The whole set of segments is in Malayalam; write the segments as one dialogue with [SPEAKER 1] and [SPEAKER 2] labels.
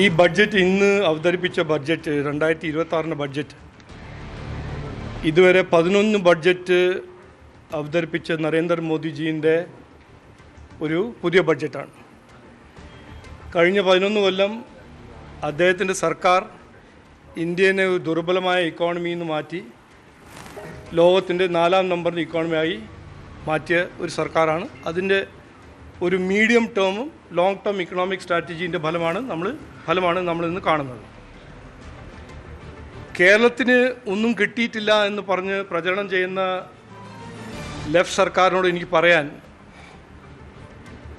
[SPEAKER 1] ഈ ബഡ്ജറ്റ് ഇന്ന് അവതരിപ്പിച്ച ബഡ്ജറ്റ് 2026 ബഡ്ജറ്റ് ഇതുവരെ 11 ബഡ്ജറ്റ് അവതരിപ്പിച്ച നരേന്ദ്രമോദിജീൻ്റെ ഒരു പുതിയ ബഡ്ജറ്റാണ്. കഴിഞ്ഞ 11 കൊല്ലം അദ്ദേഹത്തിൻ്റെ സർക്കാർ ഇന്ത്യനെ ദുർബലമായ ഇക്കോണമിയിൽ നിന്ന് മാറ്റി ലോകത്തിൻ്റെ 4ാം നമ്പറിൻ്റെ ഇക്കോണമിയായി മാറ്റിയ ഒരു സർക്കാരാണ്. അതിൻ്റെ ഒരു മീഡിയം ടേമും ലോങ് ടേം ഇക്കണോമിക് സ്ട്രാറ്റജീൻ്റെ ഫലമാണ് നമ്മൾ ഇന്ന് കാണുന്നത്. കേരളത്തിന് ഒന്നും കിട്ടിയിട്ടില്ല എന്ന് പറഞ്ഞ് പ്രചരണം ചെയ്യുന്ന ലെഫ്റ്റ് സർക്കാരിനോട് എനിക്ക് പറയാൻ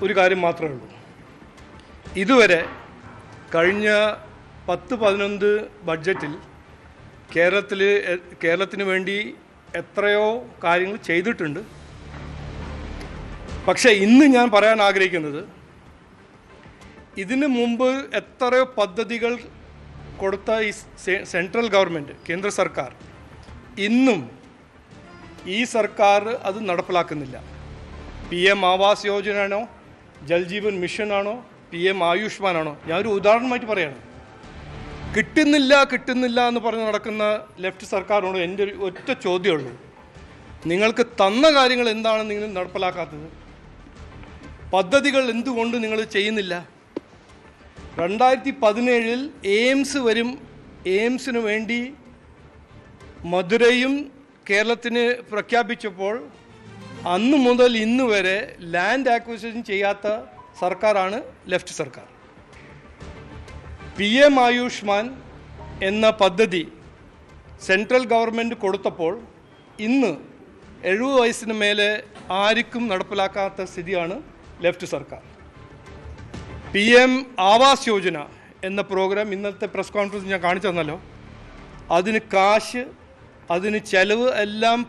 [SPEAKER 1] ഒരു കാര്യം മാത്രമേ ഉള്ളൂ. ഇതുവരെ കഴിഞ്ഞ 10-11 ബഡ്ജറ്റിൽ കേരളത്തിന് വേണ്ടി എത്രയോ കാര്യങ്ങൾ ചെയ്തിട്ടുണ്ട്. പക്ഷേ ഇന്ന് ഞാൻ പറയാൻ ആഗ്രഹിക്കുന്നത്, ഇതിനു മുമ്പ് എത്രയോ പദ്ധതികൾ കൊടുത്ത ഈ സെൻട്രൽ ഗവൺമെൻറ്, കേന്ദ്ര സർക്കാർ, ഇന്നും ഈ സർക്കാർ അത് നടപ്പിലാക്കുന്നില്ല. PM ആവാസ് യോജന ആണോ, ജൽജീവൻ മിഷൻ ആണോ, PM ആയുഷ്മാൻ ആണോ, ഞാനൊരു ഉദാഹരണമായിട്ട് പറയാണ്. കിട്ടുന്നില്ല എന്ന് പറഞ്ഞ് നടക്കുന്ന ലെഫ്റ്റ് സർക്കാരിനോട് എൻ്റെ ഒരു ഒറ്റ ചോദ്യമുള്ളൂ, നിങ്ങൾക്ക് തന്ന കാര്യങ്ങൾ എന്താണ് നിങ്ങൾ നടപ്പിലാക്കാത്തത്? പദ്ധതികൾ എന്തുകൊണ്ട് നിങ്ങൾ ചെയ്യുന്നില്ല? 2017 എയിംസ് വരും. എയിംസിന് വേണ്ടി മധുരയും കേരളത്തിന് പ്രഖ്യാപിച്ചപ്പോൾ അന്ന് മുതൽ ഇന്ന് വരെ ലാൻഡ് ആക്വിസിഷൻ ചെയ്യാത്ത സർക്കാരാണ് ലെഫ്റ്റ് സർക്കാർ. PM ആയുഷ്മാൻ എന്ന പദ്ധതി സെൻട്രൽ ഗവൺമെൻറ് കൊടുത്തപ്പോൾ ഇന്ന് 70 വയസ്സിന് മേലെ ആർക്കും നടപ്പിലാക്കാത്ത സ്ഥിതിയാണ് ലെഫ്റ്റ് സർക്കാർ. PM ആവാസ് യോജന എന്ന പ്രോഗ്രാം ഇന്നത്തെ പ്രസ് കോൺഫറൻസ് ഞാൻ കാണിച്ചു തന്നല്ലോ. അതിന് കാശ്, അതിന് ചെലവ് എല്ലാം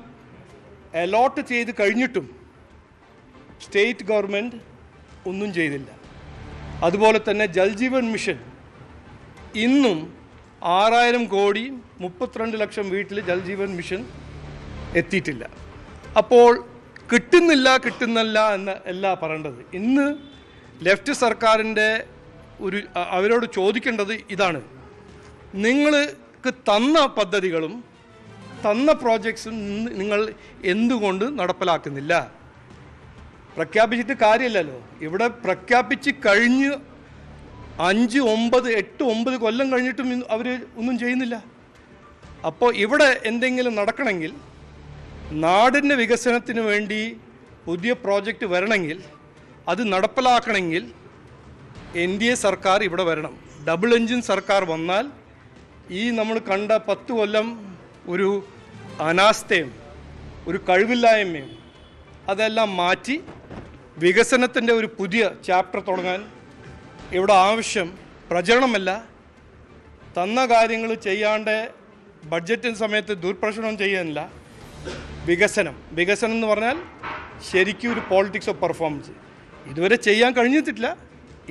[SPEAKER 1] അലോട്ട് ചെയ്ത് കഴിഞ്ഞിട്ടും സ്റ്റേറ്റ് ഗവൺമെൻറ് ഒന്നും ചെയ്തില്ല. അതുപോലെ തന്നെ ജൽജീവൻ മിഷൻ ഇന്നും 6000 കോടി 32 ലക്ഷം വീട്ടിൽ ജൽജീവൻ മിഷൻ എത്തിയിട്ടില്ല. അപ്പോൾ കിട്ടുന്നില്ല എന്ന് അല്ല പറയേണ്ടത്. ഇന്ന് ലെഫ്റ്റ് സർക്കാരിൻ്റെ അവരോട് ചോദിക്കേണ്ടത് ഇതാണ്, നിങ്ങൾക്ക് തന്ന പദ്ധതികളും തന്ന പ്രോജക്ട്സും നിങ്ങൾ എന്തുകൊണ്ട് നടപ്പിലാക്കുന്നില്ല? പ്രഖ്യാപിച്ചിട്ട് കാര്യമില്ലല്ലോ. ഇവിടെ പ്രഖ്യാപിച്ച് കഴിഞ്ഞ് 5, 9, 8, 9 കൊല്ലം കഴിഞ്ഞിട്ടും അവർ ഒന്നും ചെയ്യുന്നില്ല. അപ്പോൾ ഇവിടെ എന്തെങ്കിലും നടക്കണമെങ്കിൽ, നാടിൻ്റെ വികസനത്തിന് വേണ്ടി പുതിയ പ്രോജക്റ്റ് വരണമെങ്കിൽ, അത് നടപ്പിലാക്കണമെങ്കിൽ NDA സർക്കാർ ഇവിടെ വരണം. ഡബിൾ എൻജിൻ സർക്കാർ വന്നാൽ ഈ നമ്മൾ കണ്ട 10 കൊല്ലം ഒരു അനാസ്ഥയും ഒരു കഴിവില്ലായ്മയും അതെല്ലാം മാറ്റി വികസനത്തിൻ്റെ ഒരു പുതിയ ചാപ്റ്റർ തുടങ്ങാൻ ഇവിടെ ആവശ്യം പ്രചരണമല്ല, തന്ന കാര്യങ്ങൾ ചെയ്യാണ്ട് ബഡ്ജറ്റിന് സമയത്ത് ദുർപ്രചരണം ചെയ്യാനില്ല. വികസനം എന്ന് പറഞ്ഞാൽ ശരിക്കും ഒരു പോളിറ്റിക്സ് ഓഫ് പെർഫോമൻസ് ഇതുവരെ ചെയ്യാൻ കഴിഞ്ഞിട്ടില്ല.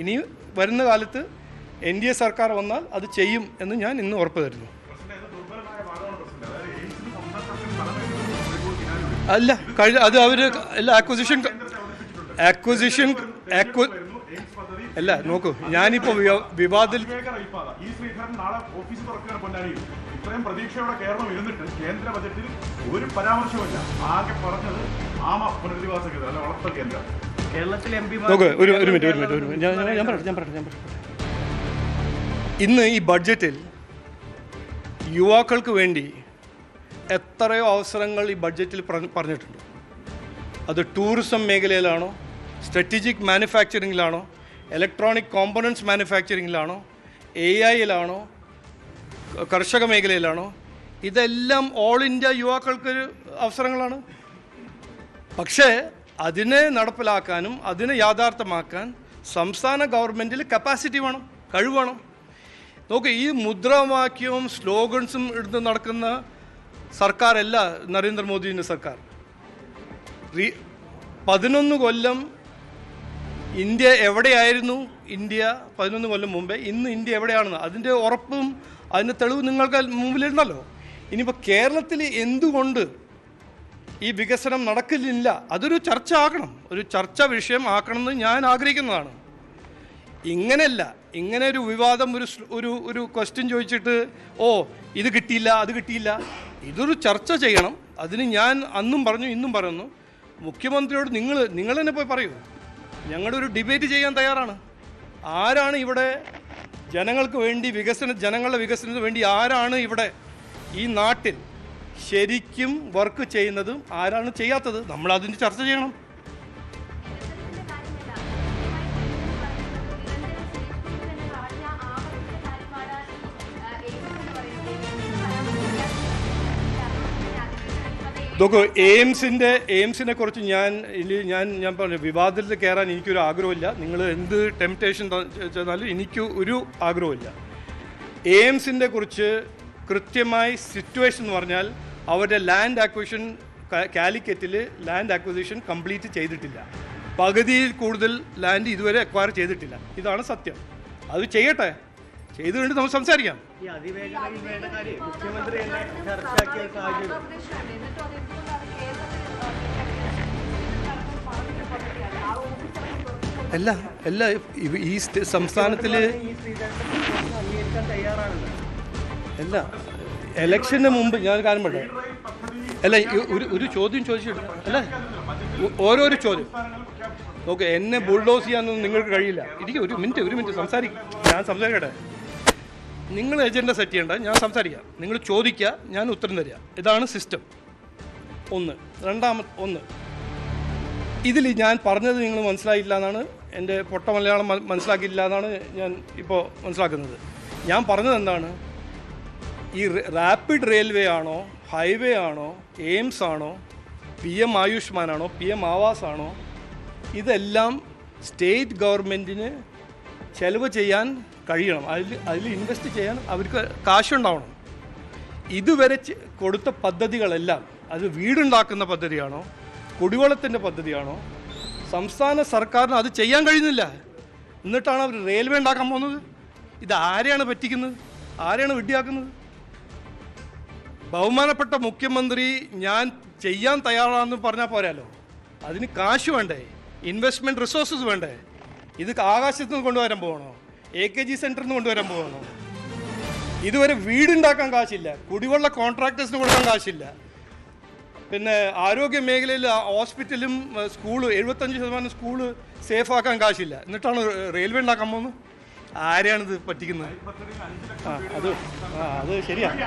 [SPEAKER 1] ഇനി വരുന്ന കാലത്ത് NDA സർക്കാർ വന്നാൽ അത് ചെയ്യും എന്ന് ഞാൻ ഇന്ന് ഉറപ്പ് തരുന്നു. അല്ല, അത് അവർ അക്വിസിഷൻ അല്ല. നോക്കൂ, ഞാനിപ്പോൾ വിവാദത്തിൽ
[SPEAKER 2] ഇത്രയും പ്രതീക്ഷയോടെ കേരളം ഇരുന്നിട്ട് കേന്ദ്ര ബജറ്റിൽ ഒരു പരാമർശമില്ല. ആകെ പറഞ്ഞത് പുനരധിവാസ കേന്ദ്രം അല്ല വളർത്തൽ കേന്ദ്രം. കേരളത്തിലെ
[SPEAKER 1] നോക്കൂ, ഒരു മിനിറ്റ് ഞാൻ പറയട്ടെ. ഇന്ന് ഈ ബഡ്ജറ്റിൽ യുവാക്കൾക്ക് വേണ്ടി എത്രയോ അവസരങ്ങൾ ഈ ബഡ്ജറ്റിൽ പറഞ്ഞിട്ടുണ്ട്. അത് ടൂറിസം മേഖലയിലാണോ, സ്ട്രാറ്റജിക് മാനുഫാക്ചറിങ്ങിലാണോ, ഇലക്ട്രോണിക് കോമ്പണൻസ് മാനുഫാക്ചറിങ്ങിലാണോ, AI-യിലാണോ, കർഷക മേഖലയിലാണോ, ഇതെല്ലാം ഓൾ ഇന്ത്യ യുവാക്കൾക്ക് അവസരങ്ങളാണ്. പക്ഷേ അതിനെ നടപ്പിലാക്കാനും അതിനെ യാഥാർത്ഥ്യമാക്കാൻ സംസ്ഥാന ഗവൺമെൻറ്റിൽ കപ്പാസിറ്റി വേണം, കഴിവ് വേണം. നോക്ക്, ഈ മുദ്രാവാക്യവും സ്ലോഗൻസും എടുത്ത് നടക്കുന്ന സർക്കാരല്ല നരേന്ദ്രമോദിൻ്റെ സർക്കാർ. 11 കൊല്ലം ഇന്ത്യ എവിടെയായിരുന്നു? ഇന്ത്യ 11 കൊല്ലം മുമ്പേ ഇന്ന് ഇന്ത്യ എവിടെയാണെന്ന് അതിൻ്റെ ഉറപ്പും അതിൻ്റെ തെളിവ് നിങ്ങൾക്ക് മുമ്പിലിരുന്നല്ലോ. ഇനിയിപ്പോൾ കേരളത്തിൽ എന്തുകൊണ്ട് ഈ വികസനം നടക്കില്ല, അതൊരു ചർച്ച ആക്കണം, ഒരു ചർച്ചാ വിഷയം ആക്കണമെന്ന് ഞാൻ ആഗ്രഹിക്കുന്നതാണ്. ഇങ്ങനെയല്ല, ഇങ്ങനെ ഒരു വിവാദം ഒരു ക്വസ്റ്റ്യൻ ചോദിച്ചിട്ട് ഇത് കിട്ടിയില്ല അത് കിട്ടിയില്ല, ഇതൊരു ചർച്ച ചെയ്യണം. അതിന് ഞാൻ അന്നും പറഞ്ഞു ഇന്നും പറയുന്നു, മുഖ്യമന്ത്രിയോട് നിങ്ങൾ തന്നെ പോയി പറയൂ, ഞങ്ങളുടെ ഒരു ഡിബേറ്റ് ചെയ്യാൻ തയ്യാറാണ്. ആരാണ് ഇവിടെ ജനങ്ങൾക്ക് വേണ്ടി ജനങ്ങളുടെ വികസനത്തിന് വേണ്ടി ആരാണ് ഇവിടെ ഈ നാട്ടിൽ ശരിക്കും വർക്ക് ചെയ്യുന്നതും ആരാണ് ചെയ്യാത്തത്, നമ്മൾ അതിന് ചർച്ച ചെയ്യണം. നോക്കൂ, എയിംസിനെ കുറിച്ച് ഞാൻ പറഞ്ഞു, വിവാദത്തിൽ കയറാൻ എനിക്കൊരു ആഗ്രഹമില്ല. നിങ്ങൾ എന്ത് ടെംപ്റ്റേഷൻ ചെന്നാലും എനിക്ക് ഒരു ആഗ്രഹമില്ല. എയിംസിൻ്റെ കുറിച്ച് കൃത്യമായി സിറ്റുവേഷൻ എന്ന് പറഞ്ഞാൽ അവരുടെ ലാൻഡ് അക്വിസിഷൻ കാലിക്കറ്റിൽ ലാൻഡ് അക്വിസിഷൻ കംപ്ലീറ്റ് ചെയ്തിട്ടില്ല. പകുതിയിൽ കൂടുതൽ ലാൻഡ് ഇതുവരെ അക്വയർ ചെയ്തിട്ടില്ല. ഇതാണ് സത്യം. അത് ചെയ്യട്ടെ, ചെയ്തു കഴിഞ്ഞിട്ട് നമുക്ക് സംസാരിക്കാം. അല്ല ഈ സംസ്ഥാനത്തിൽ അല്ല, എലക്ഷന് മുമ്പ് ഞാൻ കാര്യം പറയട്ടെ, അല്ല ഒരു ചോദ്യം ചോദിച്ചിട്ട് അല്ല, ഓരോരോ ചോദ്യം ഓക്കെ, എന്നെ ബുൾഡോസ് ചെയ്യാനൊന്നും നിങ്ങൾക്ക് കഴിയില്ല. എനിക്ക് ഒരു മിനിറ്റ് സംസാരിക്കും, ഞാൻ സംസാരിക്കട്ടെ. നിങ്ങൾ എജൻഡ സെറ്റ് ചെയ്യേണ്ട, ഞാൻ സംസാരിക്കാം. നിങ്ങൾ ചോദിക്കുക, ഞാൻ ഉത്തരം തരിക. ഇതാണ് സിസ്റ്റം. ഒന്ന് ഇതിൽ ഞാൻ പറഞ്ഞത് നിങ്ങൾ മനസ്സിലായില്ല എന്നാണ്, എൻ്റെ പൊട്ട മലയാളം മനസ്സിലാക്കിയില്ല എന്നാണ് ഞാൻ ഇപ്പോൾ മനസ്സിലാക്കുന്നത്. ഞാൻ പറഞ്ഞത് എന്താണ്, ഈ റാപ്പിഡ് റെയിൽവേ ആണോ, ഹൈവേ ആണോ, എയിംസ് ആണോ, PM ആയുഷ്മാനാണോ, PM ആവാസ് ആണോ, ഇതെല്ലാം സ്റ്റേറ്റ് ഗവൺമെൻറ്റിന് ചെലവ് ചെയ്യാൻ കഴിയണം. അതിൽ ഇൻവെസ്റ്റ് ചെയ്യാൻ അവർക്ക് കാശുണ്ടാവണം. ഇതുവരെ കൊടുത്ത പദ്ധതികളെല്ലാം അത് വീടുണ്ടാക്കുന്ന പദ്ധതിയാണോ, കുടിവെള്ളത്തിൻ്റെ പദ്ധതിയാണോ, സംസ്ഥാന സർക്കാരിന് അത് ചെയ്യാൻ കഴിയുന്നില്ല. എന്നിട്ടാണ് അവർ റെയിൽവേ ഉണ്ടാക്കാൻ പോകുന്നത്. ഇത് ആരെയാണ് പറ്റിക്കുന്നത്, ആരെയാണ് വിഡ്ഢിയാക്കുന്നത്? ബഹുമാനപ്പെട്ട മുഖ്യമന്ത്രി ഞാൻ ചെയ്യാൻ തയ്യാറാണെന്ന് പറഞ്ഞാൽ പോരാലോ, അതിന് കാശ് വേണ്ടേ, ഇൻവെസ്റ്റ്മെൻറ്റ് റിസോഴ്സസ് വേണ്ടേ? ഇത് ആകാശത്ത് നിന്ന് കൊണ്ടുവരാൻ പോകണോ, AKG സെൻറ്ററിൽ നിന്ന് കൊണ്ടുവരാൻ പോകണോ? ഇതുവരെ വീടുണ്ടാക്കാൻ കാശില്ല, കുടിവെള്ള കോൺട്രാക്ടേഴ്സിന് കൊടുക്കാൻ കാശില്ല, പിന്നെ ആരോഗ്യ മേഖലയിൽ ഹോസ്പിറ്റലും സ്കൂള് 75% സ്കൂള് സേഫാക്കാൻ കാശില്ല. എന്നിട്ടാണ് റെയിൽവേ ഉണ്ടാക്കാൻ പോകുന്നത്. ആരെയാണിത് പറ്റിക്കുന്നത്? അത് ശരിയാണ്.